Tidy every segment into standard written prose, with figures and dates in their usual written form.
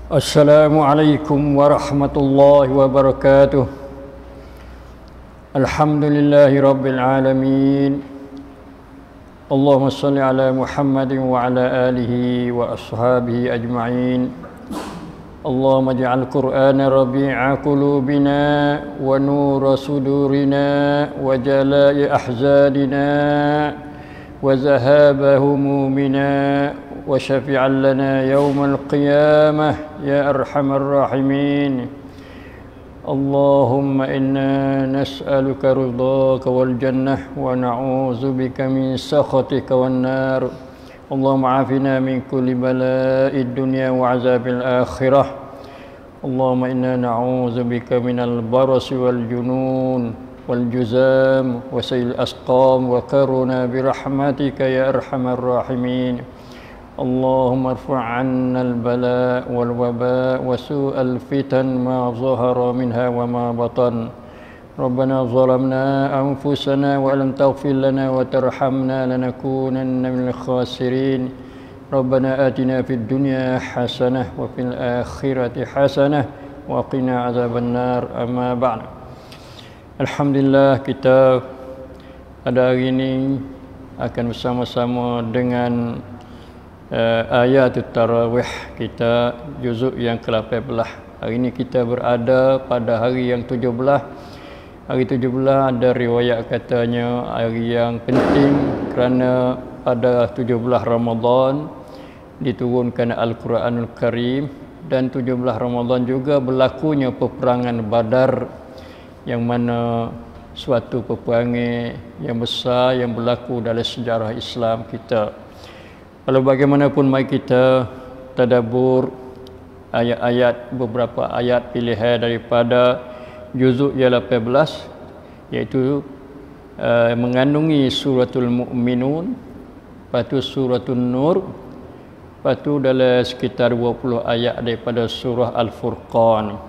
Assalamualaikum warahmatullahi wabarakatuh. Alhamdulillahi rabbil alamin. Allahumma salli ala Muhammadin wa ala alihi wa ashabihi ajma'in. Allahumma ja'al Qur'ana rabi'a qulubina wa nura sudurina wa jala'i ahzanina wa zahaba humumina wa syafi'an lana yawmal qiyamah ya arhamar rahimin. Allahumma inna nas'aluka ridhaka wal jannah wa na'udzu bika min sakhatika wan nar. Allahumma afina min kulli bala'id dunya wa azabil akhirah. Allahumma inna na'udzu bika minal barasi wal junun wal juzam wa sayil asqam wa karuna bi rahmatika ya arhamar rahimin. Allahumma irfa' 'anna al-bala' wal waba' wa su'al fitan ma zahara minha wa ma batan. Rabbana zalamna anfusana wa lam taghfir lana wa tarhamna lanakunanna minal khasirin. Rabbana atina fid dunya hasanah wa fil akhirati hasanah wa qina azaban nar. Amma ba'd. Alhamdulillah, kita pada hari ini akan bersama-sama dengan ayat tarawih kita juzuk yang ke-18. Hari ini kita berada pada hari yang 17. Hari 17 ada riwayat katanya hari yang penting kerana pada 17 Ramadan diturunkan Al-Quranul Karim, dan 17 Ramadan juga berlakunya peperangan Badar, yang mana suatu peperangan yang besar yang berlaku dalam sejarah Islam kita. Kalau bagaimanapun, mari kita tadabbur ayat-ayat, beberapa ayat pilihan daripada juzuk yang 18, iaitu mengandungi suratul Mu'minun, lepas tu suratul Nur, lepas tu dalam sekitar 20 ayat daripada surah Al-Furqan.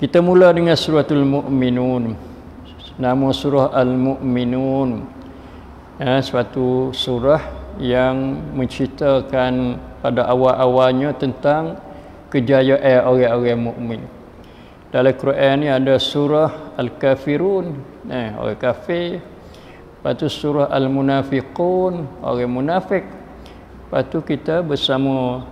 Kita mula dengan suratul Mu'minun. Nama surah Al-Mu'minun, suatu surah yang menceritakan pada awal-awalnya tentang kejayaan orang-orang mukmin. Dalam Quran ni ada surah Al-Kafirun, orang kafir. Lepas tu surah Al-Munafiqun, orang munafik. Lepas tu kita bersama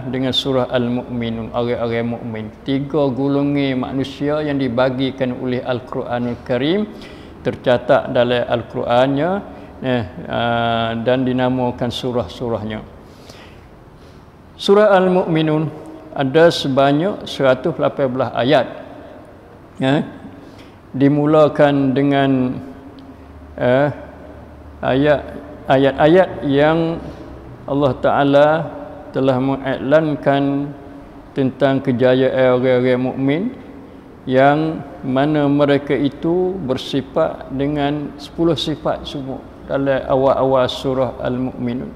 dengan surah Al-Mu'minun, orang-orang mukmin. 3 golongan manusia yang dibagikan oleh Al-Quranul Karim, tercatat dalam Al-Qurannya, dan dinamakan surah-surahnya. Surah Al-Mu'minun ada sebanyak 118 ayat. Dimulakan dengan ayat-ayat yang Allah Ta'ala telah mengiklankan tentang kejayaan orang-orang mukmin, yang mana mereka itu bersifat dengan 10 sifat semua dalam awal-awal surah Al-Mu'minun,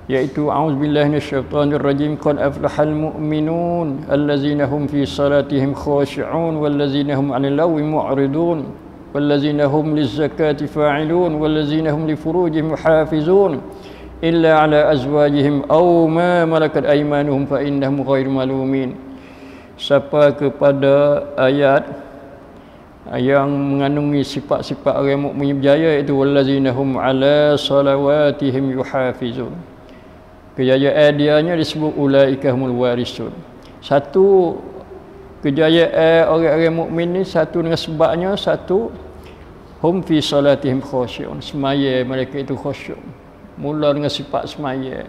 iaitu a'udzubillahi minasyaitonir rajim, qad aflahal mu'minun allazina hum fi salatihim khashi'un wallazina hum 'anil lagwi mu'ridun wallazina hum lizzakati fa'ilun wallazina hum li furujihim muhafizun illa 'ala azwajihim aw ma malakat aymanuhum fa innahum ghairu malumin. Sampai kepada ayat yang mengandungi sifat-sifat orang mukmin berjaya, iaitu wallazina hum 'ala salawatihim yuhafizun. Kejayaan dianya disebut ulaika humul warisun. Satu kejayaan orang-orang mukmin ni, satu dengan sebabnya, satu hum fi salatihim khashi'un, semaya mereka itu khusyuk. Mula dengan sifat semaya.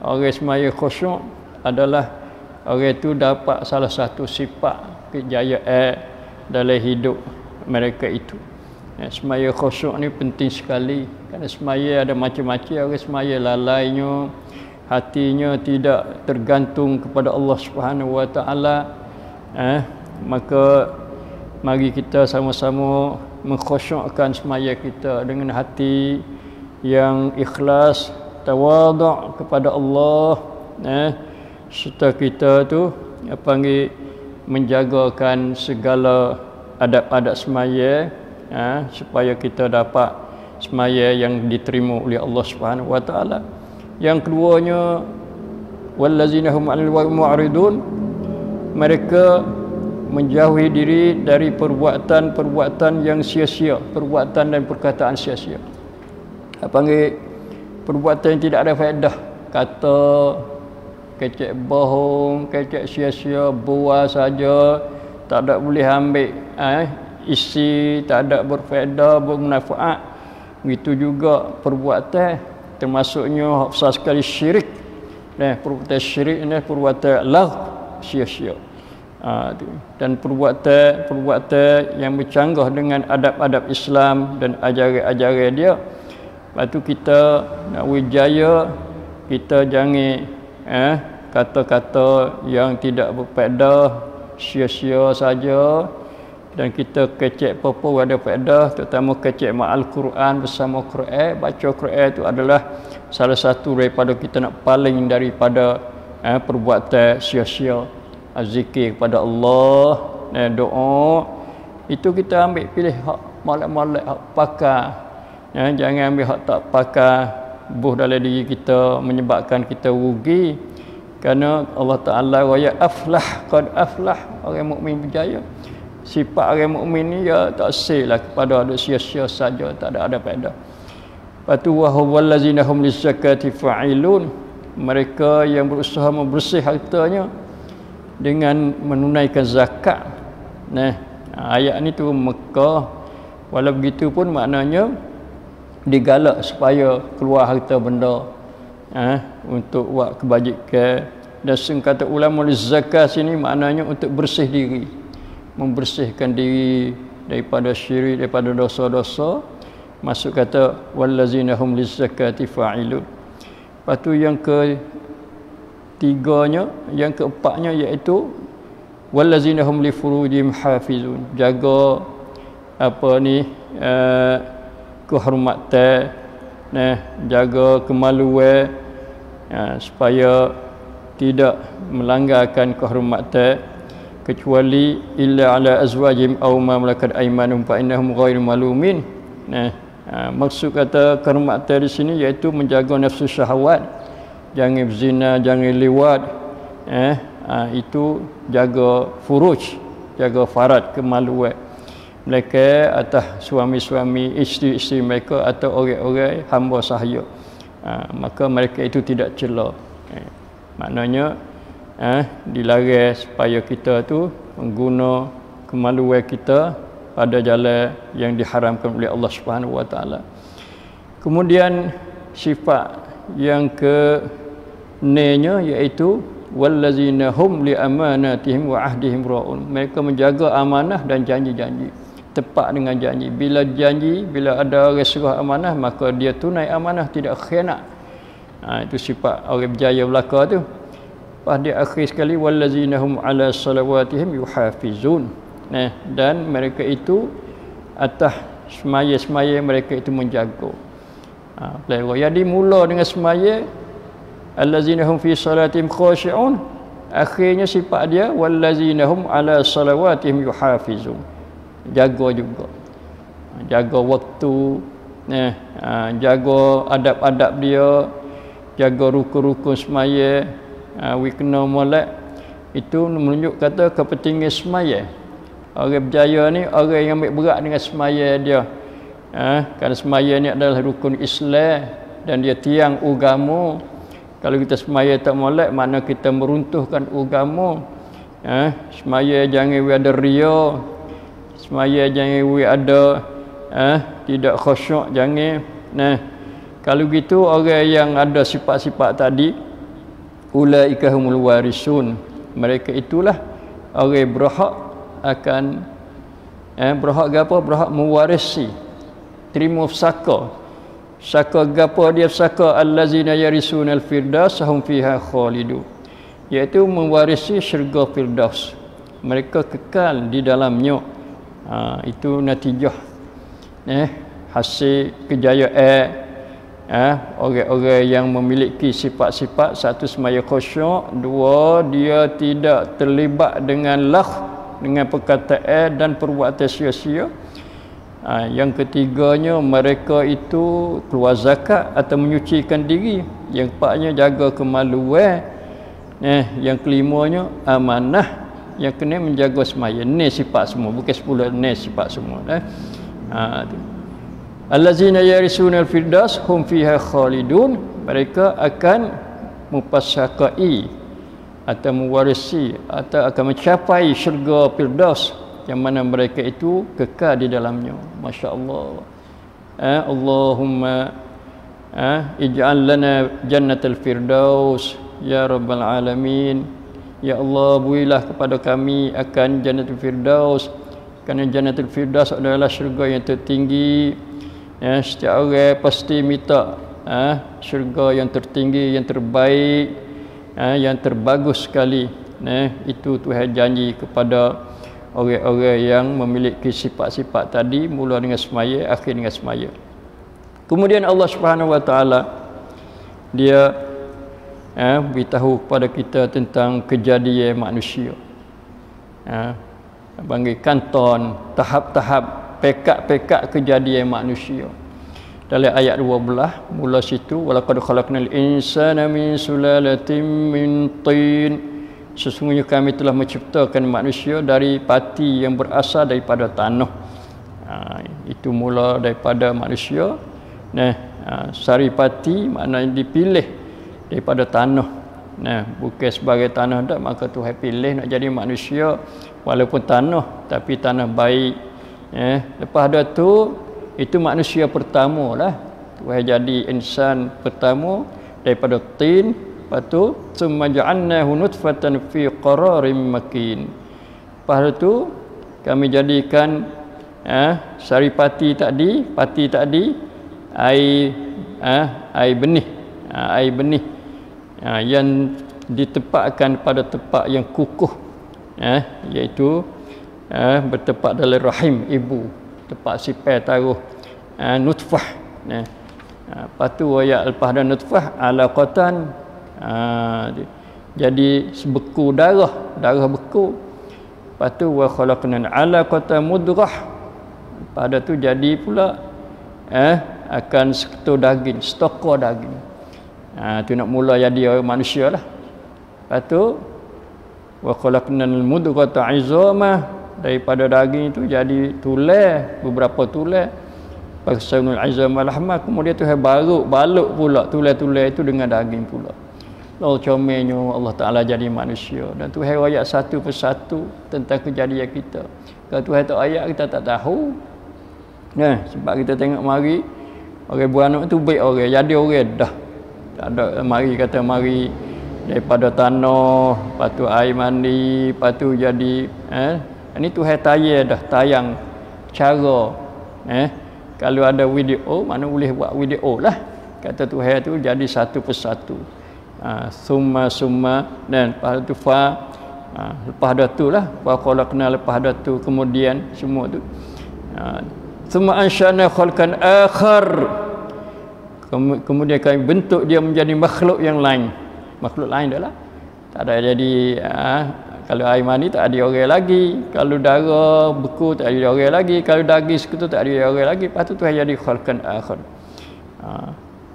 Orang semaya khusyuk adalah orang itu dapat salah satu sifat kejayaan dalam hidup mereka itu. Semaya khusyuk ni penting sekali, kerana semaya ada macam-macam. Orang semaya lalainya, hatinya tidak tergantung kepada Allah Subhanahu Wa Taala. Maka mari kita sama-sama mengkhusyukkan semaya kita dengan hati yang ikhlas, tawaduk kepada Allah, serta kita tu menjagakan segala adab-adab semaya, supaya kita dapat semaya yang diterima oleh Allah Subhanahu Wa Taala. Yang keduanya, wallazina hum 'anil mu'ridun, mereka menjauhi diri dari perbuatan-perbuatan yang sia-sia, perbuatan dan perkataan sia-sia. Apa panggil perbuatan yang tidak ada faedah, kata kecek bohong, kecek sia-sia, buah saja, tak ada boleh ambil isi, tak ada berfaedah, bermanfaat. Begitu juga perbuatan, termasuknya besar sekali syirik. Perbuatan syirik ini perbuatan lagh, sia-sia. Dan perbuatan yang bercanggah dengan adab-adab Islam dan ajaran-ajaran dia. Lepas tu kita nak wijaya, kita jangan kata-kata yang tidak berfaedah, sia-sia saja, dan kita kecek apa ada faedah, terutama kecek ma'al Quran, bersama Quran. Baca Quran itu adalah salah satu daripada kita nak paling daripada perbuatan sia-sia. Zikir kepada Allah, doa, itu kita ambil pilih hak molek-molek, hak pakar. Jangan ambil hak tak pakar, buh dalam diri kita, menyebabkan kita rugi. Kerana Allah Ta'ala waya aflah, qad aflah, orang mukmin berjaya. Sifat orang mukmin ni ya tak sel lah kepada ada sia-sia saja, tak ada faedah. Lepas tu wa huwal ladzina hum lizakati fa'ilun, mereka yang berusaha membersih hartanya dengan menunaikan zakat. Ayat ni turun Mekah. Walau begitu pun maknanya digalak supaya keluar harta benda untuk buat kebajikan. Dan kata ulama zakat sini maknanya untuk bersih diri, membersihkan diri daripada syirik, daripada dosa-dosa. Masuk kata wallazina hum lizakati fa'ilun. Lepas tu yang yang keempatnya iaitu wallazina hum li furujihim hafizun, jaga kehormatan, jaga kemaluan, supaya tidak melanggarkan kehormatan, kecuali illa ala azwajihim aw ma malakat aymanuhum fa innahum ghairu malumin. Maksud kata kehormatan di sini iaitu menjaga nafsu syahwat, jangan berzina, jangan liwat, itu jaga furuj, jaga farad, kemaluan mereka atas suami-suami, isteri-isteri mereka atau orang-orang hamba sahaya. Maka mereka itu tidak cela. Maknanya dilarang supaya kita tu mengguna kemaluan kita pada jalan yang diharamkan oleh Allah Subhanahu Wa Taala. Kemudian sifat yang ke-nya iaitu wallazina hum li amanatihim wa ahdihim ra'un, mereka menjaga amanah dan janji-janji, tepat dengan janji. Bila janji, bila ada orang serah amanah, maka dia tunai amanah, tidak khianat. Itu sifat orang berjaya belaka tu. Lepas dia akhir sekali wallazina hum ala salawatihim yuhafizun. Dan mereka itu atas semaya-semaya mereka itu menjaga. Jadi mula dengan semaya, allazina hum fi salatihim khashi'un, akhirnya sifat dia wallazina hum ala salawatihim yuhafizun, jaga juga, jaga waktu, jaga adab-adab dia, jaga rukun-rukun semaya, kena molek. Itu menunjuk kata kepentingan semaya. Orang berjaya ni orang yang ambil berat dengan semaya dia. Kerana semaya ni adalah rukun Islam dan dia tiang agama. Kalau kita semaya tak molek, makna kita meruntuhkan agama. Semaya jangan ada ria, semaya jangan ada tidak khusyuk, jangan. Kalau gitu orang yang ada sifat-sifat tadi, ulaika humul warisun, mereka itulah orang berhak akan berhak apa? Berhak mewarisi, terima saka. Saka gapo dia? Saka allazina yarisunal firdaus hum fiha khalidu, iaitu mewarisi syurga firdaus, mereka kekal di dalamnya. Itu natijah hasil kejayaan orang-orang yang memiliki sifat-sifat: satu, semaya khusyuk; dua, dia tidak terlibat dengan dengan perkataan dan perbuatan sia-sia; yang ketiganya, mereka itu keluar zakat atau menyucikan diri; yang keempatnya, jaga kemaluan; Yang kelimanya amanah, yang kena menjaga semaya. Ni sifat semua, bukan 10 ni sifat semua tu. Allazina yarisuna al-firdaus hum fiha khalidun, mereka akan mupassakai atau mewarisi atau akan mencapai syurga firdaus yang mana mereka itu kekal di dalamnya. Masya-Allah. Allahumma ij'al lana jannatal firdaus ya rabbal alamin. Ya Allah, berilah kepada kami akan jannatul firdaus, kerana jannatul firdaus adalah syurga yang tertinggi. Setiap orang pasti minta syurga yang tertinggi, yang terbaik, yang terbagus sekali. Itu Tuhan janji kepada orang-orang yang memiliki sifat-sifat tadi, mula dengan semaya, akhir dengan semaya. Kemudian Allah Subhanahu Wa Taala dia beritahu kepada kita tentang kejadian manusia. Panggil kanton, tahap-tahap, pekat-pekat kejadian manusia. Dalam ayat 12 mula situ, walaqad khalaqnal insana min sulalatin min tin, sesungguhnya kami telah menciptakan manusia dari pati yang berasal daripada tanah. Itu mula daripada manusia. Saripati maknanya dipilih daripada tanah. Bukan sebagai tanah dah, maka Tuhan pilih nak jadi manusia walaupun tanah, tapi tanah baik. Lepas ada tu, itu manusia pertama lah. Tuhan jadi insan pertama daripada tin. Lepas tu summa ja'alnahu nutfatan fi qararin makin. Lepas tu kami jadikan saripati tadi, pati tadi air benih, air benih yang ditempatkan pada tempat yang kukuh, iaitu bertempat dalam rahim ibu, tempat sipar taruh nutfah. Lepas tu ayat lepas ada nutfah alaqatan, jadi sebeku darah beku. Lepas tu wa khalaqnal alaqata mudghah, pada tu jadi pula akan seketul daging, setokor daging. Tu nak mula jadi manusia lah. Lepas tu wa khalaqnal mudghata 'izama, daripada daging itu jadi tulang, beberapa tulang. Fasalul 'izama lahma, kemudian tu balut pula tulang-tulang itu dengan daging pula. Allah comelnya Allah Taala jadi manusia, dan Tuhan ayat satu persatu tentang kejadian kita. Kalau Tuhan tak ayat kita tak tahu. Sebab kita tengok mari orang beranak tu baik orang, jadi orang dah. Tak ada mari kata mari daripada tanah, lepas tu air mandi, lepas tu jadi ini Tuhan tayang cara. Kalau ada video, mana boleh buat video lah. Kata Tuhan tu jadi satu persatu. Summa dan lepas tu lepas dah tu lah wa khalaqna, lepas dah tu kemudian semua tu summa ansha'na khalqan akhar, kemudian kami bentuk dia menjadi makhluk yang lain. Makhluk lain dah lah, tak ada jadi kalau air mani tak ada orang lagi, kalau darah beku tak ada orang lagi, kalau daging seketul tak ada orang lagi. Lepas tu Tuhan jadi khalqan akhar,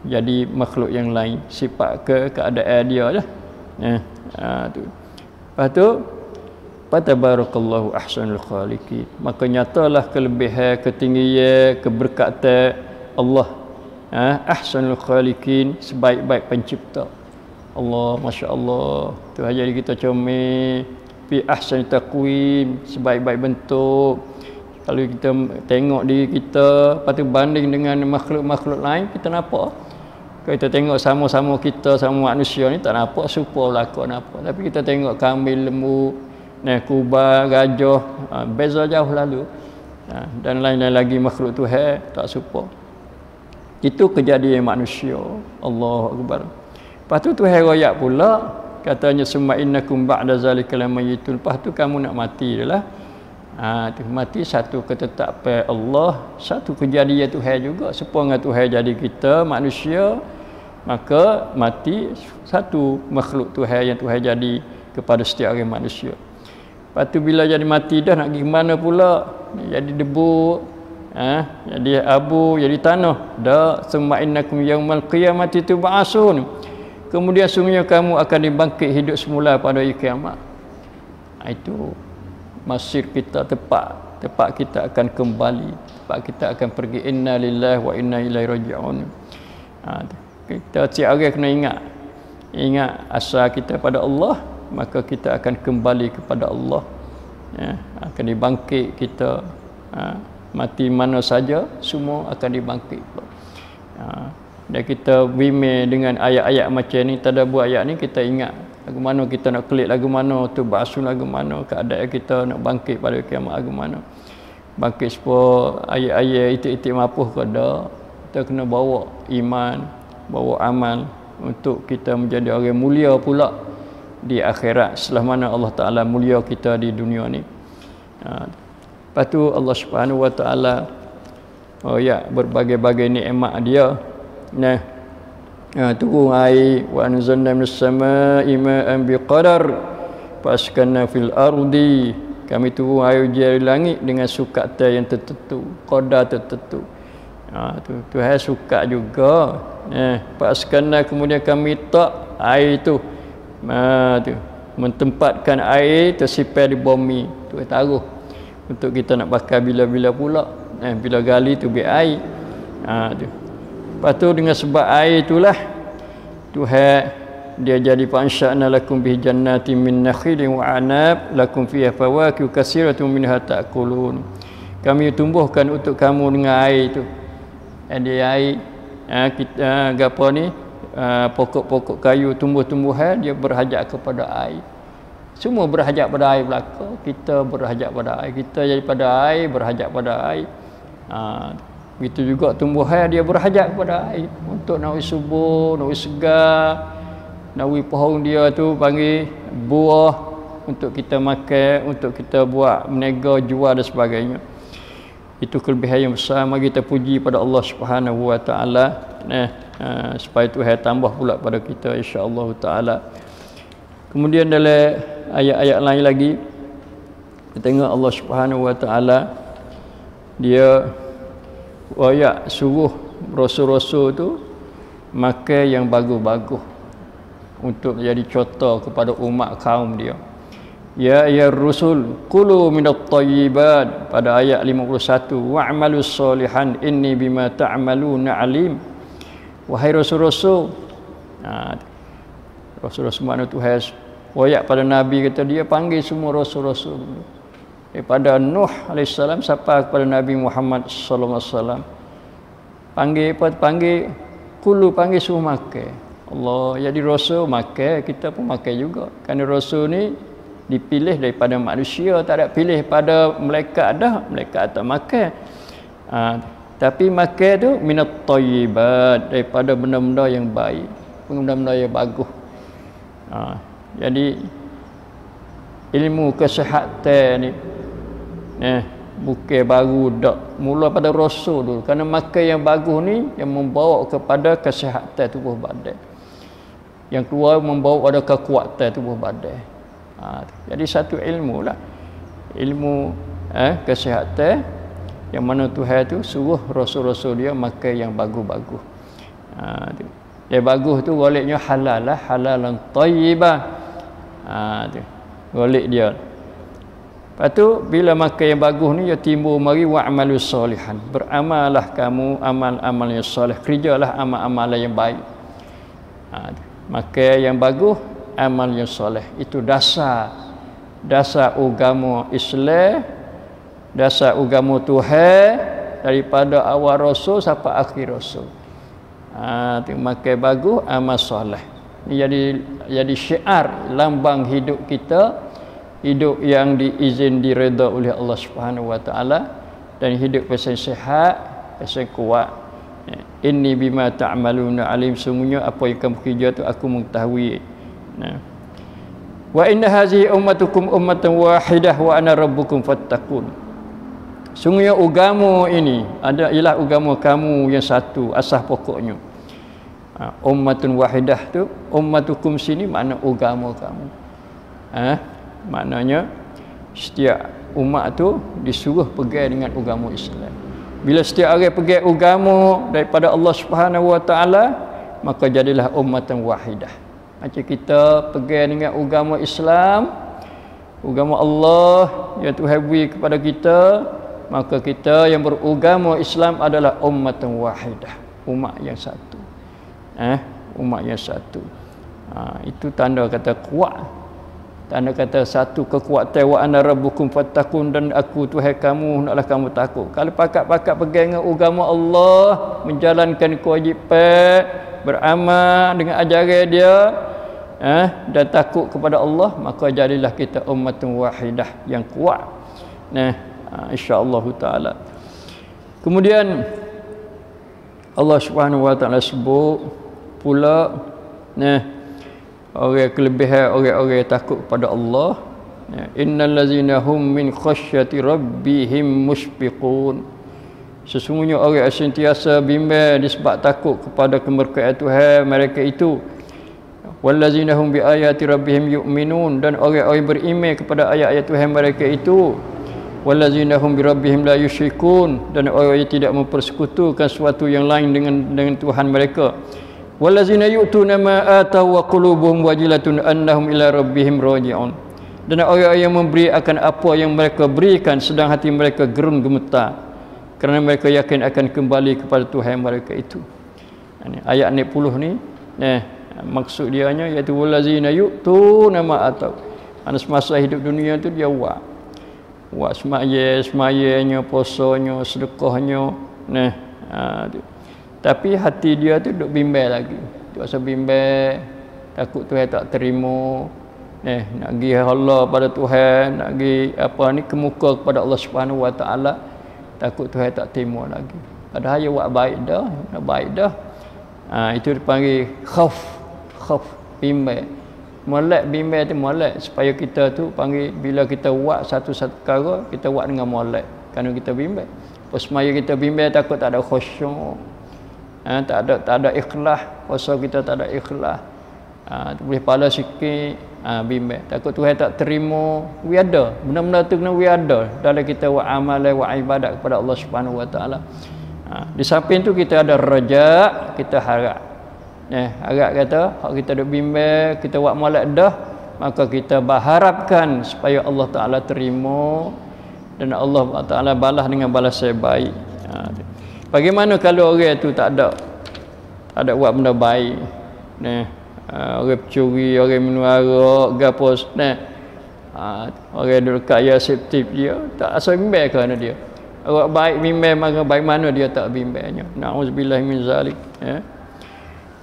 jadi makhluk yang lain, sifat keadaan dia lah. Tu. Lepas tu fatabarakallahu ahsanul khaliqin, maka nyatalah kelebihan, ketinggian, keberkatan Allah. Ahsanul khaliqin, sebaik-baik pencipta. Allah, Masya Allah. Tuhan jadi kita comel. Fi ahsan taqwim, sebaik-baik bentuk. Kalau kita tengok diri kita, lepas tu banding dengan makhluk-makhluk lain, kita nampak. Kalau kita tengok sama-sama kita, sama manusia ni, tak nampak serupa belakang nampak. Tapi kita tengok kambing, lembu, kubah, gajah, beza jauh lalu. Dan lain-lain lagi makhluk Tuhan tak serupa. Itu kejadian manusia. Allahu Akbar. Lepas tu Tuhan royak pula, katanya summa innakum ba'da zalika lamayitun. Lepas tu kamu nak mati dah lah. Mati satu ketetapan Allah, satu kejadian Tuhan juga. Sepengah Tuhan jadi kita manusia, maka mati satu makhluk Tuhan yang Tuhan jadi kepada setiap orang manusia. Lepas tu bila jadi mati dah nak pergi mana pula? Jadi debu, jadi abu, jadi tanah. Dah summa innakum yaumal qiyamati tub'asun. kemudian sungguhnya kamu akan dibangkit hidup semula pada hari kiamat. Itu masir kita, tempat kita akan kembali, tempat kita akan pergi. Inna lillahi wa inna ilaihi raji'un. Kita setiap hari kena ingat asal kita pada Allah, maka kita akan kembali kepada Allah. Akan dibangkit kita. Mati mana saja, semua akan dibangkit. Dan kita bimbing dengan ayat-ayat macam ni, tadabbur ayat ni, kita ingat lagu mana kita nak klik, lagu mana tu ba'sun, lagu mana keadaan kita nak bangkit pada kiamat, lagu mana bangkit supaya ayat-ayat itik-itik mapuh ke dak. Kita kena bawa iman, bawa amal untuk kita menjadi orang mulia pula di akhirat, setelah mana Allah Ta'ala mulia kita di dunia ni. Lepas tu Allah Subhanahu Wa Ta'ala berbagai-bagai nikmat dia. Turun air, wa anzalna minas samaa'i ma'an biqadar faskanna fil ardi, kami turun air dari langit dengan sukatan yang tertentu, qadar tertentu. Tuhan suka juga. Faskanna, kemudian kami tak air tu, mentempatkan air tersipai di bumi, tu taruh untuk kita nak pakai bila-bila pula. Bila gali tu biar air. Lepas tu dengan sebab air itulah Tuhan dia jadi fansha'na lakum bi jannatin min nakhilin wa anab lakum fiha fawakihu katsiratun minha ta'kulun. Kami tumbuhkan untuk kamu dengan air itu. Dia air kita gapo ni, pokok-pokok kayu, tumbuh-tumbuhan dia berhajat kepada air. Semua berhajat pada air belaka. Kita berhajat pada air. Kita daripada air berhajat pada air. Begitu juga tumbuhan dia berhajat kepada air untuk nak subur, nak segar, nak pohon dia tu panggil buah untuk kita makan, untuk kita buat berniaga, jual dan sebagainya. Itu kelebihan yang besar. Mari kita puji pada Allah Subhanahu Wa Ta'ala, supaya Tuhan tambah pula pada kita, insya-Allah Ta'ala. Kemudian dalam ayat-ayat lain lagi kita tengok Allah Subhanahu Wa Ta'ala dia suruh rasul-rasul tu makan yang bagus-bagus untuk menjadi contoh kepada umat kaum dia. Ya rusul kulu minat thayyibat, pada ayat 51, wa'malus solihan inni bima ta'maluna alim. Wahai rasul-rasul, rasul-rasul mana Tuhan wayak pada Nabi, kata dia panggil semua rasul-rasul dulu, daripada Nuh alaihissalam sampai kepada Nabi Muhammad sallallahu alaihi wasallam. Panggil kulu, panggil suruh makan. Allah jadi rasul makan, kita pun makan juga. Kerana rasul ni dipilih daripada manusia, tak ada pilih pada malaikat dah, malaikat tak makan. Tapi makan tu minat thayyibat, daripada benda-benda yang baik, benda-benda yang bagus. Jadi ilmu kesihatan ni bukan baru dak, mula pada rasul dulu. Kerana makan yang bagus ni yang membawa kepada kesihatan tubuh badan, yang keluar membawa pada kekuatan tubuh badan. Jadi satu ilmu lah, ilmu kesihatan, yang mana Tuhan tu suruh rasul-rasul dia makan yang bagus-bagus. Yang bagus tu goleknya halal lah, halalan thayyibah. Golek dia. Lepas tu bila makan yang bagus ni, dia timbul mari wa'malus solihan, beramalah kamu amal-amal yang soleh, kerjalah amal-amal yang baik. Makan yang bagus, amal yang soleh, itu dasar agama Islam, dasar agama Tuhan daripada awal rasul sampai akhir rasul. Makan bagus, amal soleh. Ini jadi syiar, lambang hidup kita, hidup yang diizin diredha oleh Allah Subhanahu Wa Ta'ala, dan hidup pasal sihat, pasal kuat. Inni bima ta'maluna alim, sungguhnya apa yang kamu kerja tu aku mengetahui. Wa inna hazihi ummatukum ummatan wahidah wa ana rabbukum fattaqun. Sungguhnya agama ini ialah agama kamu yang satu, asas pokoknya. Ummatun wahidah tu, ummatukum sini makna agama kamu. Maknanya setiap umat tu disuruh pegang dengan agama Islam. Bila setiap orang pegang agama daripada Allah Subhanahu Wa Ta'ala, maka jadilah ummatan wahidah. Macam kita pegang dengan agama Islam, agama Allah yang Tuhan beri kepada kita, maka kita yang beragama Islam adalah ummatan wahidah, umat yang satu. Umat yang satu. Itu tanda kata kuat. Tanda kata satu kekuatan, wa ana rabbukum fattaqun, dan aku Tuhan kamu, hendaklah kamu takut. Kalau pakat-pakat pegang dengan agama Allah, menjalankan kewajipan, beramal dengan ajaran dia, dan takut kepada Allah, maka jadilah kita ummatun wahidah yang kuat. Insya-Allah taala. Kemudian Allah Subhanahu wa taala sebut pula orang kelebihan orang-orang yang takut kepada Allah. Innal ladzina hum min khasyati rabbihim mushfiqun. Sesungguhnya orang yang sentiasa bimbang disebab takut kepada kemurkaan Tuhan mereka itu. Wallazina hum bi ayati rabbihim yu'minun, dan orang-orang yang beriman kepada ayat-ayat Tuhan mereka itu. Wallazina hum bi rabbihim la yusyrikun, dan orang yang tidak mempersekutukan sesuatu yang lain dengan Tuhan mereka. Wallazina yu'tuna ma atau wa qulubuhum wajilatun annahum ila rabbihim raji'un, dan orang yang memberi akan apa yang mereka berikan sedang hati mereka gerun gemetar kerana mereka yakin akan kembali kepada Tuhan mereka itu. Ayat 60 ni maksud dia iaitu wallazina yu'tuna ma atau, semasa hidup dunia tu dia buat semayanya, puasanya, sedekahnya, tapi hati dia tu duk bimbang lagi. Dia rasa bimbang, takut Tuhan tak terima, nak pergi Allah pada Tuhan, nak pergi kemuka kepada Allah Subhanahu wa taala, takut Tuhan tak terima lagi. Padahal dia buat baik dah, itu dipanggil khauf, bimbang. Molek bimbang tu molek, supaya kita tu panggil bila kita buat satu-satu perkara, kita buat dengan molek kerana kita bimbang. Semaya kita bimbang, takut tak ada khusyuk, tak ada ikhlas, puasa kita tak ada ikhlas, boleh pala sikit, bimbang, takut Tuhan tak terima. Ada benda-benda tu kena ada dalam kita buat amal, buat ibadat kepada Allah Subhanahu wa taala. Di samping tu kita ada raja, kita harap. Harap kata hak kita duk bimbang, kita buat molek dah, maka kita berharapkan supaya Allah Taala terima dan Allah Taala balas dengan balasan baik. Bagaimana kalau orang tu tak ada buat benda baik, orang pencuri, orang minum arak, gapo, orang duduk kaya septif, dia tak asal bimbang kerana dia. Orang baik bimbang, maka baik mana dia tak bimbangnya. Na'udzubillah min zalik.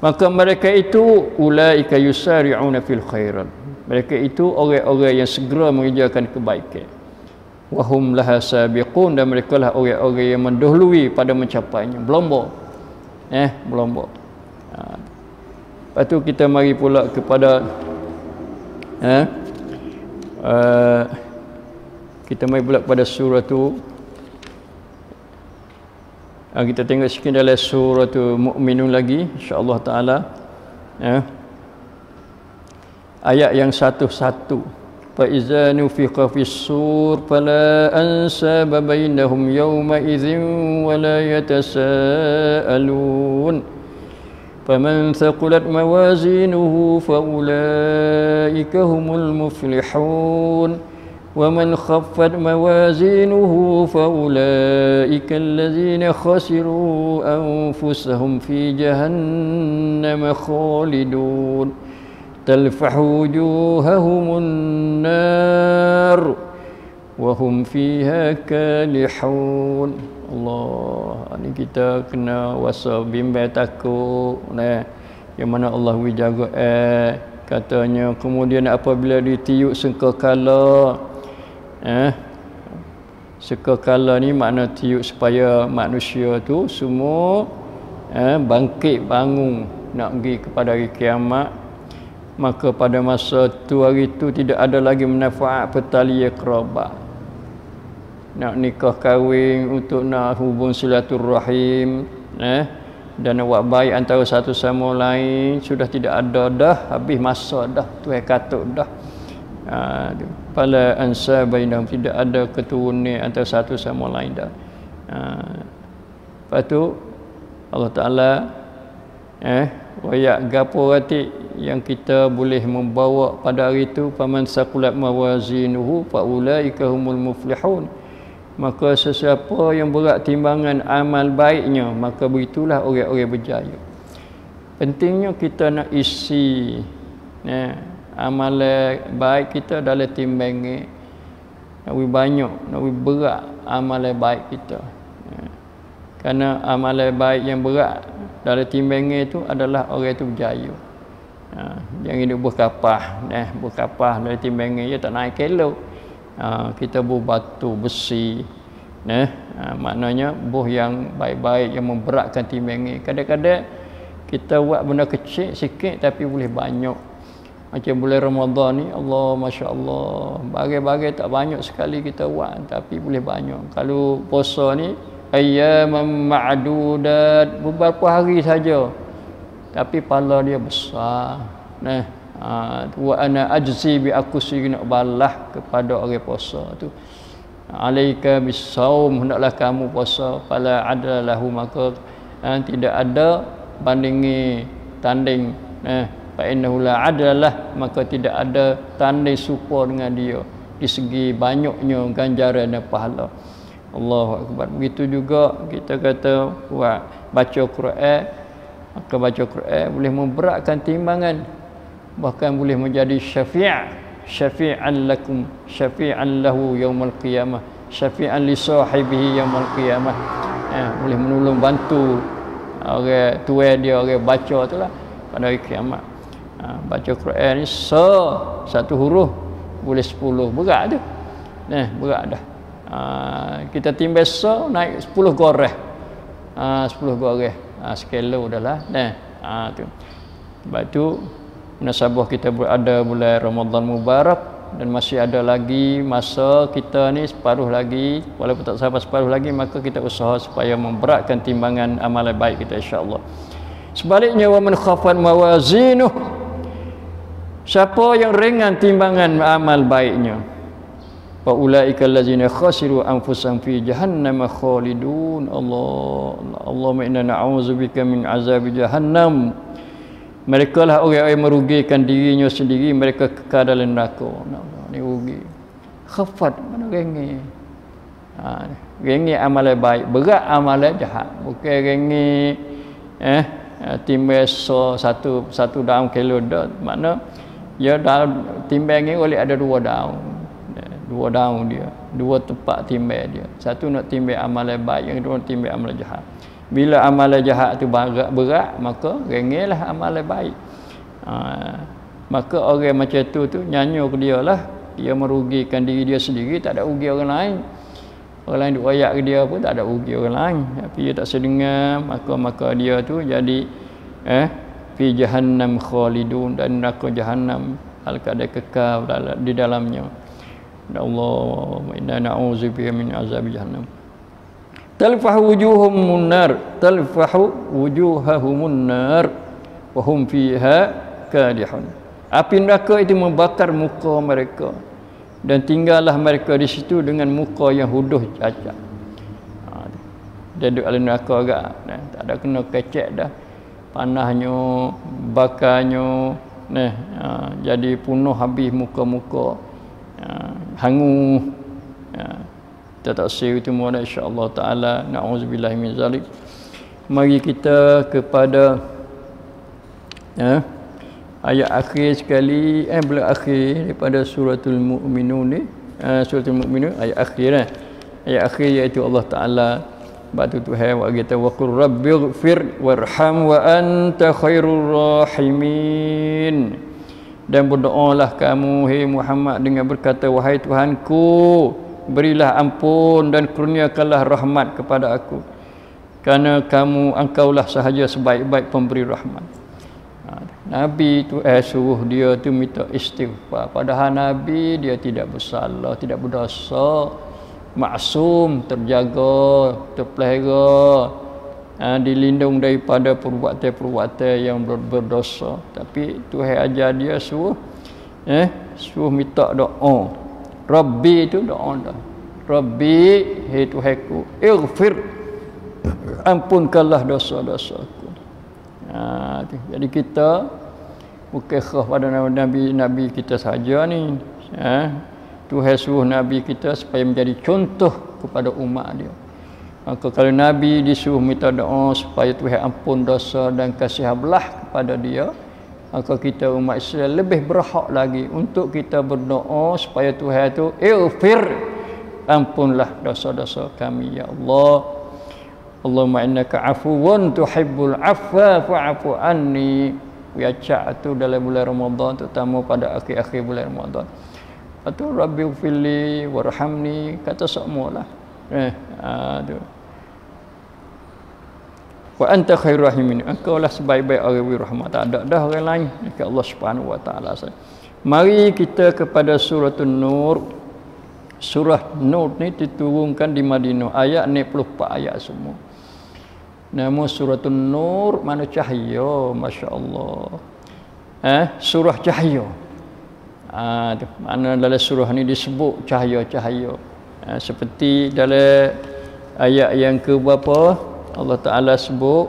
Maka mereka itu ulaika yusari'una fil khairat. Mereka itu orang-orang yang segera mengerjakan kebaikan. Wa hum laha sabiqun, dan mereka lah orang-orang yang mendahului pada mencapainya. Berlomba. Lepas tu kita mari pula kepada surah tu. Kita tengok sikit dalam surah Mu'minun lagi, insya-Allah taala. Ayat yang 1-1. Fa iza nufiqa fis sur fala ansaba bainahum yawma idzin wa la yatasaalun. Faman thaqulat mawazinuhu fa ulaika humul muflihun. ومن خفت موازينه فأولئك الذين خسروا أنفسهم في جهنم خالدون تلفح وجوههم النار وهم فيها كالحون. Allah, ini kita kena wasa bimbang takut, yang mana Allah wijaga katanya. Kemudian apabila ditiup sengkakala, sekakala ni makna tiup supaya manusia tu semua bangkit bangun nak pergi kepada hari kiamat, maka pada masa tu, hari tu tidak ada lagi manfaat petali kerabat, nak nikah kahwin, untuk nak hubung silaturahim, dan nak buat baik antara satu sama lain, sudah tidak ada dah, habis masa dah, Tuhan katuk dah. Fala ansa bainahum, tidak ada keturunan antara satu sama lain dah. Lepas tu Allah Ta'ala Wayak gapo rati yang kita boleh membawa pada hari itu, faman saqulat mawazinuhu faulaika humul muflihun. Maka sesiapa yang berat timbangan amal baiknya, maka begitulah orang-orang berjaya. Pentingnya kita nak isi amal baik kita dalam timbangan, nak lebih banyak, nak lebih berat amal baik kita. Karena amal baik yang berat dalam timbangan itu adalah orang itu berjaya. Yang hidup berkapah, berkapah dari timbangan dia tak naik kilo. Kita buh batu besi, maknanya buh yang baik-baik yang memberatkan timbangan. Kadang-kadang kita buat benda kecil sikit tapi boleh banyak. Macam bulan Ramadan ni, Allah Masya Allah, bagai-bagai tak banyak sekali kita buat tapi boleh banyak. Kalau puasa ni ayyaman ma'dudat, beberapa hari saja tapi pahala dia besar. Wa ana ajzi bi, aku sendiri nak balah kepada orang puasa tu. Alaika bisaum, hendaklah kamu puasa, fala adalahu, maka tidak ada bandingi tanding. Fa innahu la adalah, maka tidak ada tanding serupa dengan dia di segi banyaknya ganjaran dan pahala. Allahu akbar. Begitu juga kita kata buat baca Quran, maka baca Quran boleh memberatkan timbangan, bahkan boleh menjadi syafi'an lakum, syafi'an lahu yaumul qiyamah, syafi'an li sahibihi yaumul qiyamah. Boleh menolong bantu orang tua dia, orang baca tu lah pada hari kiamat. Baca Quran ni satu huruf boleh 10, berat tu. Berat dah. Kita timbang naik 10 goreh. 10 goreh. Sekilo dah lah. Tu. Sebab tu munasabah kita berada bulan Ramadan Mubarak, dan masih ada lagi masa kita ni separuh lagi, walaupun tak sampai separuh lagi, maka kita usaha supaya memberatkan timbangan amalan baik kita, insya-Allah. Sebaliknya, wa man khafat mawazinuh, siapa yang ringan timbangan amal baiknya, fa ulaika allazina khasiru anfusahum fi jahannam khalidun. Allahumma inna na'udzubika min azab jahannam. Mereka lah orang yang merugikan dirinya sendiri, mereka kekal dalam neraka. Ni rugi. Khafat, mana rengi? Rengi amalan baik, berat amalan jahat. Bukan rengi timbang satu daun kilo dah. Makna dia daun timbang ni boleh ada 2 daun. 2 daun dia, 2 tempat timbang dia. Satu nak timbang amalan baik, yang kedua timbang amalan jahat. Bila amalan jahat tu berat, maka rengilah amalan baik. Maka orang macam tu nyanyi ke dia lah, dia merugikan diri dia sendiri, tak ada rugi orang lain. Orang lain duk royak ke dia pun tak ada rugi orang lain. Tapi dia tak sedengar, maka dia tu jadi fi jahannam khalidun, dan neraka jahannam al-kadai kekal di dalamnya. Allahumma inna na'udzubika min azab jahannam. Talfahu wujuhumun nar, talfahu wujuhahumun nar wa hum fiha kadihun. Api neraka itu membakar muka mereka, dan tinggallah mereka di situ dengan muka yang huduh cacat. Dia duduk dalam neraka agak, tak ada kena kecek dah. Panahnya, bakarnya, jadi punuh habis muka-muka, hangu. Kita tak sir itu mudah, insya-Allah taala. Na'udzubillahi min zalik. Mari kita kepada ayat akhir sekali, belum akhir daripada suratul Mu'minun ni. Suratul Mu'minun ayat akhir. Ayat akhir iaitu Allah Taala batu Tuhan wa kita wa qur rabbighfir warham wa anta khairur rahimin. Dan berdoalah kamu, hai Muhammad, dengan berkata, wahai Tuhanku, berilah ampun dan kurniakanlah rahmat kepada aku, kerana engkaulah sahaja sebaik-baik pemberi rahmat. Nabi tu suruh dia tu minta istighfar, padahal Nabi dia tidak bersalah, tidak berdosa, maksum, terjaga, terpelihara, dilindung daripada perbuatan-perbuatan yang berdosa. Tapi Tuhan ajar dia suruh minta doa. Rabbi itu doa dah. Rabbi, hai Tuhanku, ighfir, ampunkanlah dosa-dosaku. Jadi kita bukan khas pada nabi kita saja ni. Tuhan suruh nabi kita supaya menjadi contoh kepada umat dia. Maka kalau nabi disuruh minta doa supaya Tuhan ampun dosa dan kasih belah kepada dia, maka kita umat Islam lebih berhak lagi untuk kita berdoa supaya Tuhan itu ighfir, ampunlah dosa-dosa kami ya Allah. Allahumma innaka afuwun tuhibbul afwa fa'fu anni. Baca tu dalam bulan Ramadan, terutama pada akhir-akhir bulan Ramadan. Atau Rabbi ighfirli warhamni, kata semualah. Tu. Wa anta khairur rahimin. Engkau lah sebaik-baik orang beri rahmat. Tak ada dah orang lain dekat Allah Subhanahu wa taala. Mari kita kepada surah An-Nur. Surah Nur ni diturunkan di Madinah. Ayat 64 ayat semua. Nama surah An-Nur mana cahaya, masya-Allah. Surah cahaya. Tu mana dalam surah ni disebut cahaya-cahaya. Seperti dalam ayat yang ke berapa Allah Ta'ala sebut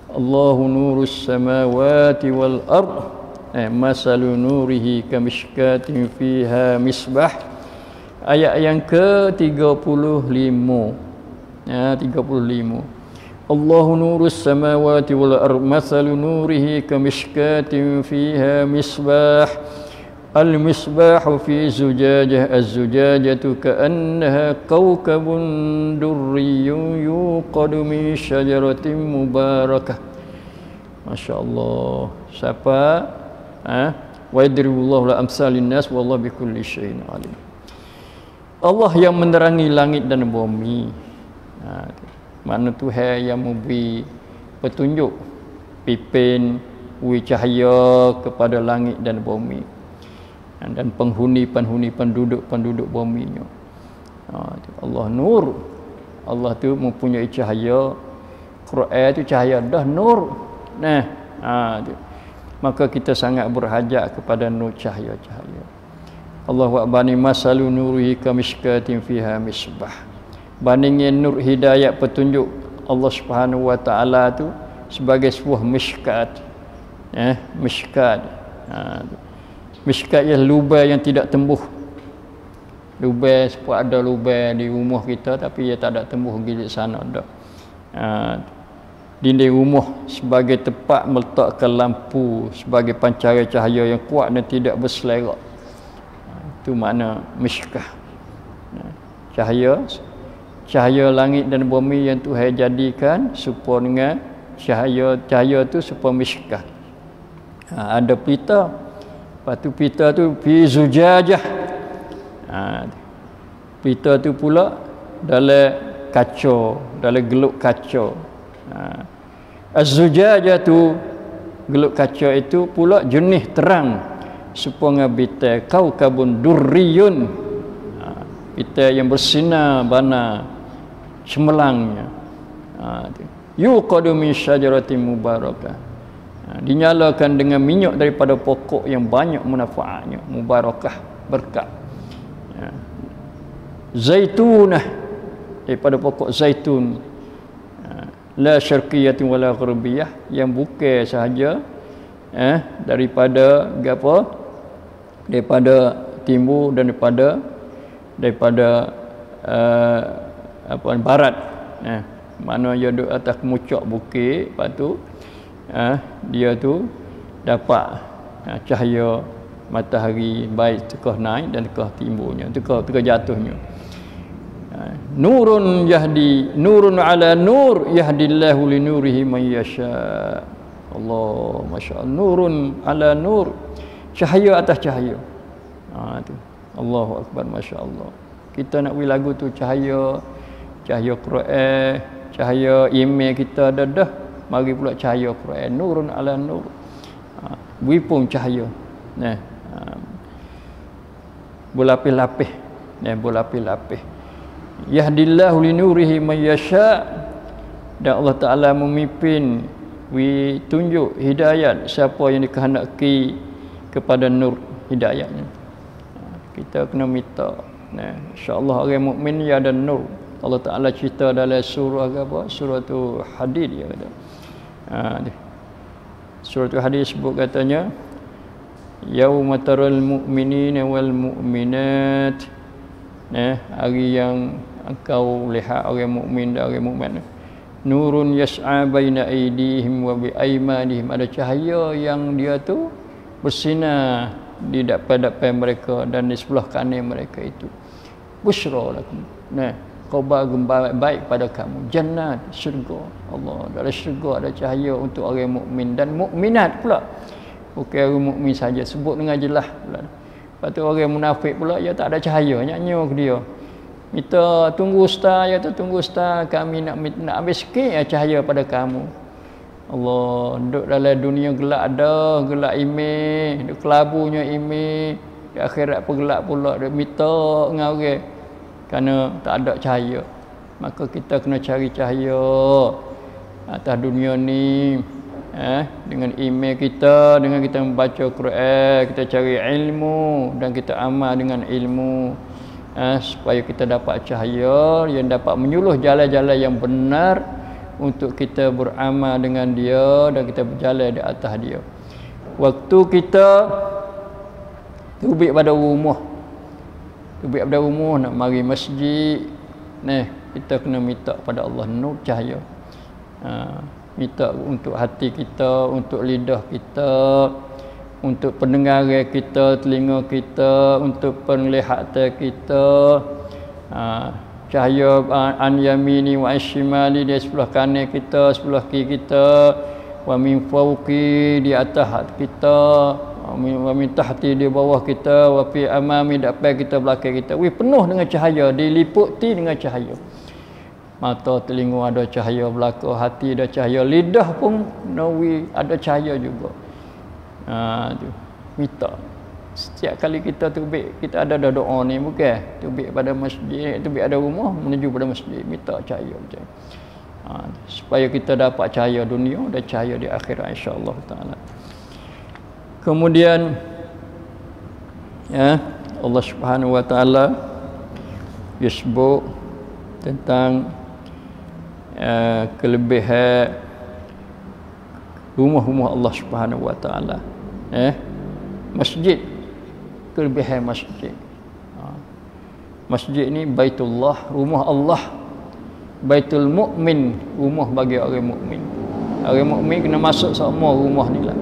Allahu nurus samawati wal ard masalu nurihi kamishkatin fiha misbah. Ayat yang ke 35 Allahu nurus samawati wal ard masalu nurihi kamishkatin fiha misbah المصباح في زجاجة الزجاجة كأنها كوكب دري يوقد من شجرة مباركة. Masya Allah. Siapa? Wa yadribullahu al-amsal linnas wallahu bikulli syai'in alim. Allah yang menerangi langit dan bumi. Mana Tuhan yang memberi petunjuk, pipin, cahaya kepada langit dan bumi. Dan penghuni penduduk buminya. Allah nur. Allah tu mempunyai cahaya. Quran tu cahaya dah nur. Maka kita sangat berhajat kepada nur cahaya-cahaya. Allahu akbar. Masalu nurihi kamishkatin fiha misbah. Bandingin nur hidayat petunjuk Allah Subhanahu wa taala tu sebagai sebuah mishkat. Mishkat. Mishkat yang lubang yang tidak tembuh. Lubang seperti ada lubang di rumah kita tapi ia tak ada tembuh pergi di sana dak. Dinding rumah sebagai tempat meletakkan lampu sebagai pancaran cahaya yang kuat dan tidak berselerak. Itu makna mishkah. Cahaya langit dan bumi yang Tuhan jadikan supaya dengan cahaya tu supaya mishkah. Ada pelita. Lepas tu pita tu fi zujajah. Pita tu pula dalam kaca, dalam geluk kaca. Az-zujajah tu geluk kaca itu pula jenis terang supaya bita kaukabun durriyun. Pita yang bersinar bana cemerlangnya. Yuqadu min syajaratin mubarakah. Dinyalakan dengan minyak daripada pokok yang banyak manfaatnya, mubarakah, berkat. Zaitunah, daripada pokok zaitun, la syarqiyatin wala gharbiyah, yang bukan sahaja daripada timur dan daripada barat. Mana dia duduk atas kemucak bukit, lepas tu dia tu dapat cahaya matahari baik tekah naik dan tekah timurnya, tekah jatuhnya. Nurun yahdi, nurun ala nur yahdillahu li nurihi man yasha. Allah, masya-Allah. Nurun ala nur, cahaya atas cahaya. Tu. Allahu akbar, masya-Allah. Kita nak bagi lagu tu cahaya Quran, cahaya email kita dah. Mari pula cahaya Quran, nurun ala nur. Wipung cahaya. Berlapis-lapis. Berlapis-lapis. Yahdillahu li nurihi man yasha. Dan Allah Taala memimpin, tunjuk hidayat siapa yang dikehendaki kepada nur hidayatnya. Kita kena minta. Insya-Allah orang mukmin dia ada nur. Allah Ta'ala cerita dalam surah apa? Surah tu Hadid dia kata. Surah tu Hadid sebut katanya yauma taral mu'minina wal mu'minat. Hari yang engkau lihat orang mukmin dan orang mukmin, nurun yas'a baina aydihim wa bi aymanihim, ada cahaya yang dia tu bersinar di depan mereka dan di sebelah kanan mereka itu. Busyra lakum, khabar gembira baik pada kamu, jannat, syurga. Allah, dalam syurga ada cahaya untuk orang mukmin dan mukminat pula. Bukan orang mukmin saja, sebut dengan jelas pula. Lepas tu orang munafik pula, dia tak ada cahaya, nyanyi ke dia. Minta tunggu ustaz, ya tu tunggu ustaz, kami nak ambil sikit cahaya pada kamu. Allah, duduk dalam dunia gelap ada, gelap email, duduk kelabunya email, di akhirat pergelap pula, duduk minta dengan orang kerana tak ada cahaya. Maka kita kena cari cahaya atas dunia ni. Dengan email kita, dengan kita membaca Quran, kita cari ilmu dan kita amal dengan ilmu, supaya kita dapat cahaya yang dapat menyuluh jalan-jalan yang benar untuk kita beramal dengan dia dan kita berjalan di atas dia. Waktu kita tubik pada rumah, nak mari masjid, kita kena minta pada Allah nur cahaya. Minta untuk hati kita, untuk lidah kita, untuk pendengaran kita, telinga kita, untuk penglihatan kita. Cahaya an yamini wa shimali, di sebelah kanan kita, sebelah kiri kita, wa min fawqi, di atas kita, wa min tahti, di bawah kita, wa fi amami, depan kita, belakang kita. Penuh dengan cahaya, diliputi dengan cahaya. Mata, telinga ada cahaya, belakang hati ada cahaya, lidah pun ada cahaya juga. Tu minta setiap kali kita tubik, kita ada doa ni, bukan tubik pada masjid, tubik ada rumah menuju pada masjid, minta cahaya macam supaya kita dapat cahaya dunia dan cahaya di akhirat insya-Allah taala. Kemudian Allah Subhanahu wa taala disebut tentang kelebihan rumah-rumah Allah Subhanahu wa taala. Masjid, kelebihan masjid. Masjid ni Baitullah, rumah Allah. Baitul Mukmin, rumah bagi orang mukmin. Orang mukmin kena masuk semua rumah ni lah.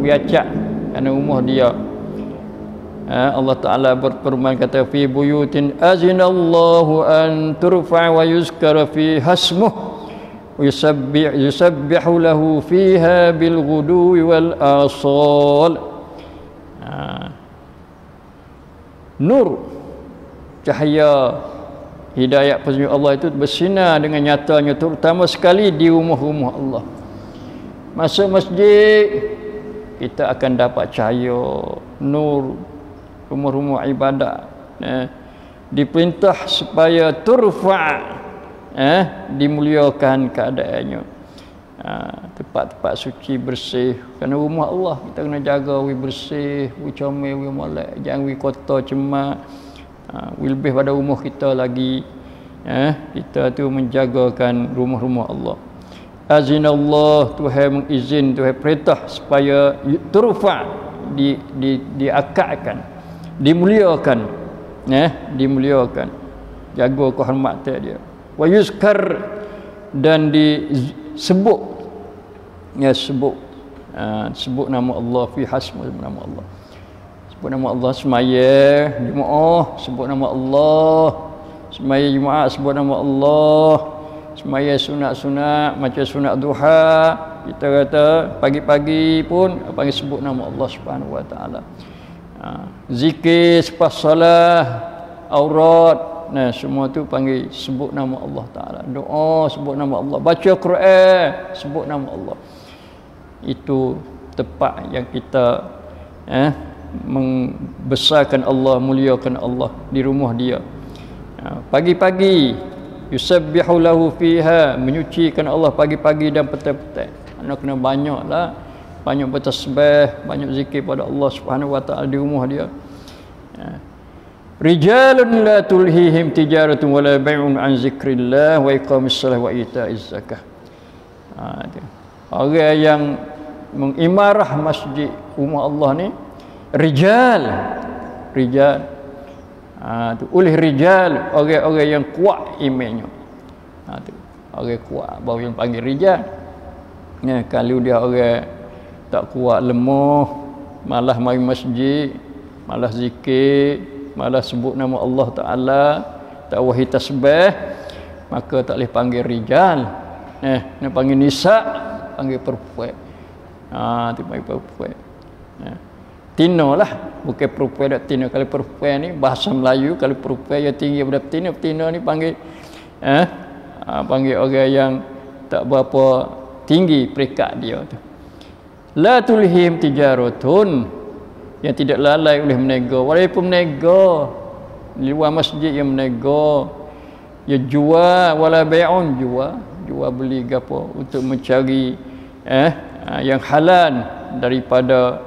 Biacak kerana rumah dia. Allah Ta'ala berfirman kata fi buyutin azinallahu an turfa wa yuzkara fi hasmuh yusabbihu lahu fiha bil ghudwi wal asal. Nur, cahaya hidayat petunjuk Allah itu bersinar dengan nyatanya, terutama sekali di rumah-rumah Allah. Masuk masjid, kita akan dapat cahaya, nur. Rumah-rumah ibadat diperintah supaya turfa, dimuliakan keadaannya, tempat-tempat suci bersih. Kerana rumah Allah kita kena jaga bersih, comel, molek, jangan kotor cemar. Lebih pada rumah kita lagi, kita tu menjagakan rumah-rumah Allah. Azinallah, Tuhan mengizin, Tuhan perintah supaya turfa, diakadkan, dimuliakan, dimuliakan, jaga kehormatan dia. Wa yuzkar, dan disebut, sebut nama Allah fi hasmu, nama Allah. Sebut nama Allah semaya Jumaat, sebut nama Allah semaya Jumaat, sebut nama Allah semaya sunat-sunat macam sunat duha, kita kata pagi-pagi pun panggil sebut nama Allah Subhanahu wa taala. Zikir selepas solat, aurat, semua tu panggil sebut nama Allah Ta'ala. Doa sebut nama Allah, baca Quran sebut nama Allah. Itu tempat yang kita membesarkan Allah, muliakan Allah di rumah dia. Pagi-pagi yusabbihu lahu fiha, menyucikan Allah pagi-pagi dan petang-petang. Anak kena banyaklah, banyak bertasbih, banyak zikir pada Allah Subhanahu wa taala di rumah dia. Rijalun la tulhihim tijaratun wala bai'un an zikrillah wa iqamis salah wa ita'iz zakah. Orang yang mengimarah masjid rumah Allah ni rijal. Oleh rijal, orang-orang yang kuat imannya. Orang kuat baru yang panggil rijal. Kalau dia orang tak kuat, lemah, malah mari masjid, malah zikir, malah sebut nama Allah Ta'ala, tak wahid tasbih, maka tak boleh panggil rijal. Nak panggil nisa, panggil perempuan. Tu panggil perempuan. Tina lah, bukan perempuan dak tina. Kalau perempuan ni bahasa Melayu, kalau perempuan yang tinggi daripada tina, tina ni panggil panggil orang yang tak berapa tinggi peringkat dia tu. La tulhim tijaratun, yang tidak lalai oleh menega, walaupun menega di luar masjid yang menega, ya jual wala bai'un, jual beli gapo untuk mencari yang halal daripada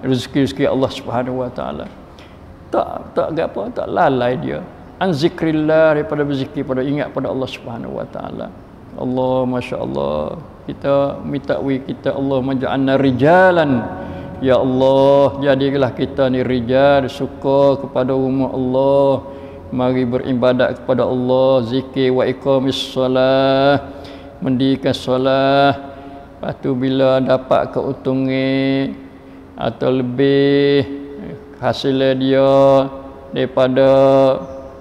rezeki Allah Subhanahu wa taala. Tak gapo, tak lalai dia. An zikrillah, daripada berzikir, pada ingat pada Allah Subhanahu wa taala. Allah, masya-Allah, kita minta kita Allah maj'alna rijalan. Ya Allah, jadilah kita ni rijal, suka kepada rumah Allah, mari beribadat kepada Allah, zikir wa iqamis solah, mendirikan solah. Lepas tu bila dapat keuntungan atau lebih hasil dia daripada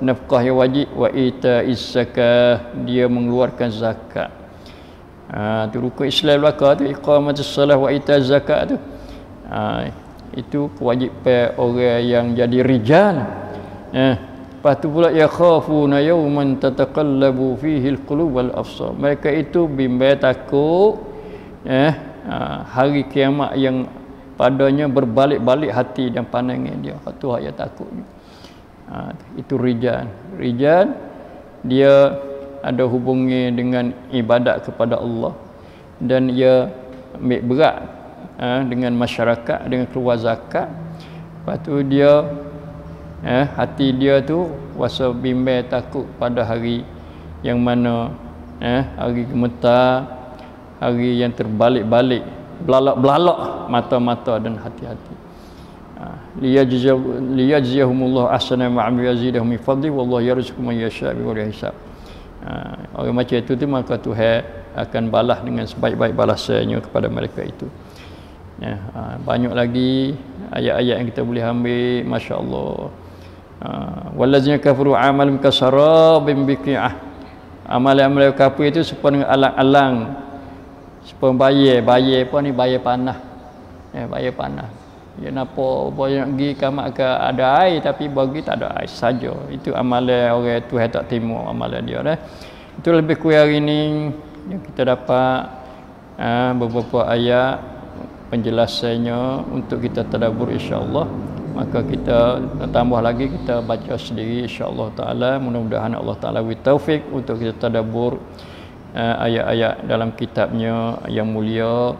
nafkah yang wajib, wa ita'iz zakah, dia mengeluarkan zakat. Tu rukun Islam belaka tu, iqamatus solah wa ita'iz zakat tu. Itu kewajipan orang yang jadi rijal. Lepas tu pula yakhafuna yawman tataqallabu fihi alqulub wal absar. Mereka itu bimbang takut hari kiamat yang padanya berbalik-balik hati dan pandangan dia. Itu ayat takutnya. Itu rijal. Rijal dia ada hubungan dengan ibadat kepada Allah, dan ia ambil berat dengan masyarakat, dengan keluar zakat. Lepas tu dia hati dia tu rasa bimbang takut pada hari yang mana hari gemetar, hari yang terbalik-balik, belalak-belalak mata-mata dan hati-hati. Liyajziyahumullah ahsana ma 'amilu yazidahum min fadli wallahu yarzuqu man yasha' bighairi hisab. Orang macam itu tu maka Tuhan akan balas dengan sebaik-baik balasannya kepada mereka itu. Banyak lagi ayat-ayat yang kita boleh ambil, masya-Allah. Wallazina kafaru amalum kasarabim biqi'ah. Amalan kafir itu seperti dengan alang-alang, seperti bayar apa ni, bayar panah. Bayar panah. Ya napa banyak pergi kamat ke ada air, tapi bagi tak ada air saja. Itu amalan orang Tuhan tak terima amalan dia dah. Itu lebih kurang hari ni yang kita dapat beberapa ayat penjelasannya untuk kita tadabbur, insya-Allah. Maka kita tambah lagi, kita baca sendiri, insya-Allah taala. Mudah-mudahan Allah taala beri taufik untuk kita tadabbur ayat-ayat dalam kitabnya yang mulia.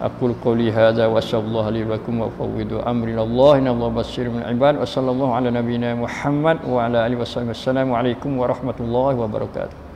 Aqul qouli hadza wa sallallahu alaihi wa sallam wa fawwidu amri lillahi innallaha basirun bil ibad wa sallallahu ala nabiyyina Muhammad wa ala alihi wasallam. Assalamualaikum warahmatullahi wabarakatuh.